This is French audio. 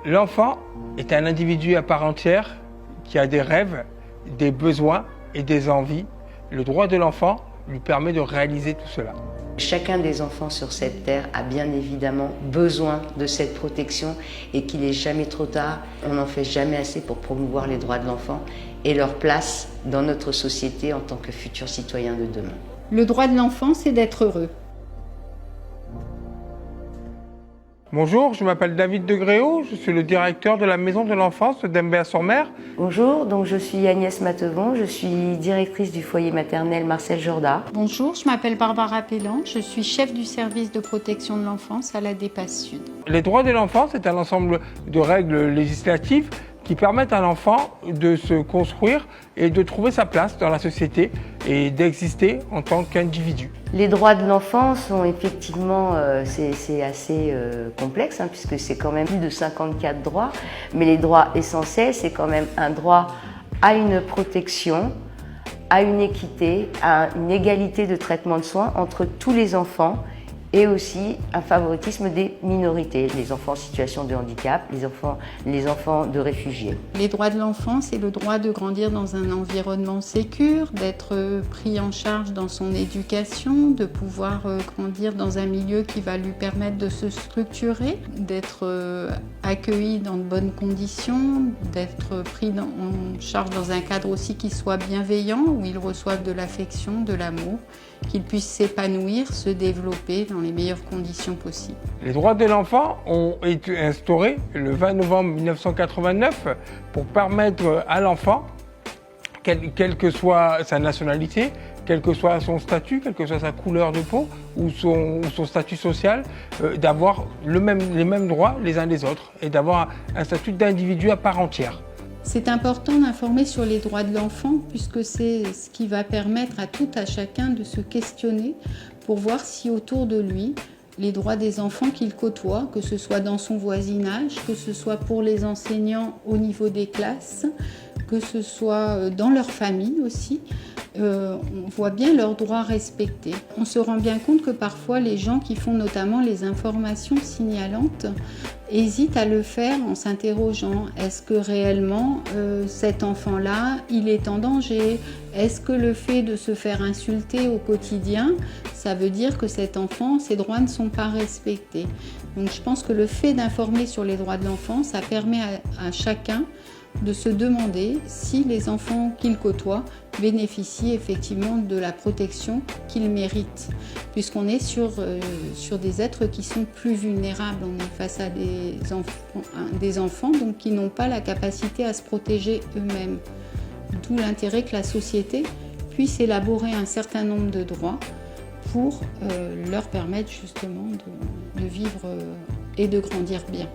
L'enfant est un individu à part entière qui a des rêves, des besoins et des envies. Le droit de l'enfant lui permet de réaliser tout cela. Chacun des enfants sur cette terre a bien évidemment besoin de cette protection et qu'il n'est jamais trop tard. On n'en fait jamais assez pour promouvoir les droits de l'enfant et leur place dans notre société en tant que futurs citoyens de demain. Le droit de l'enfant, c'est d'être heureux. Bonjour, je m'appelle David Degréau, je suis le directeur de la Maison de l'Enfance d'Embéa-sur-Mer. Bonjour, donc je suis Agnès Matevon, je suis directrice du foyer maternel Marcel Jourda. Bonjour, je m'appelle Barbara Pellan, je suis chef du service de protection de l'enfance à la DEPAS Sud. Les droits de l'enfant, c'est un ensemble de règles législatives qui permettent à l'enfant de se construire et de trouver sa place dans la société et d'exister en tant qu'individu. Les droits de l'enfant sont effectivement, c'est assez complexe puisque c'est quand même plus de 54 droits, mais les droits essentiels, c'est quand même un droit à une protection, à une équité, à une égalité de traitement de soins entre tous les enfants et aussi un favoritisme des minorités, les enfants en situation de handicap, les enfants de réfugiés. Les droits de l'enfant, c'est le droit de grandir dans un environnement sécure, d'être pris en charge dans son éducation, de pouvoir grandir dans un milieu qui va lui permettre de se structurer, d'être accueilli dans de bonnes conditions, d'être pris en charge dans un cadre aussi qui soit bienveillant, où ils reçoivent de l'affection, de l'amour, qu'ils puissent s'épanouir, se développer dans les meilleures conditions possibles. Les droits de l'enfant ont été instaurés le 20 novembre 1989 pour permettre à l'enfant, quelle que soit sa nationalité, quel que soit son statut, quelle que soit sa couleur de peau ou son statut social, d'avoir les mêmes droits les uns des autres et d'avoir un statut d'individu à part entière. C'est important d'informer sur les droits de l'enfant puisque c'est ce qui va permettre à tout à chacun de se questionner pour voir si autour de lui, les droits des enfants qu'il côtoie, que ce soit dans son voisinage, que ce soit pour les enseignants au niveau des classes, que ce soit dans leur famille aussi, on voit bien leurs droits respectés. On se rend bien compte que parfois les gens qui font notamment les informations signalantes hésitent à le faire en s'interrogeant. Est-ce que réellement cet enfant-là, il est en danger? Est-ce que le fait de se faire insulter au quotidien, ça veut dire que cet enfant, ses droits ne sont pas respectés? Donc je pense que le fait d'informer sur les droits de l'enfant, ça permet à chacun de se demander si les enfants qu'il côtoie bénéficient effectivement de la protection qu'ils méritent, puisqu'on est sur des êtres qui sont plus vulnérables. On est face à des enfants donc, qui n'ont pas la capacité à se protéger eux-mêmes. D'où l'intérêt que la société puisse élaborer un certain nombre de droits pour leur permettre justement de vivre et de grandir bien.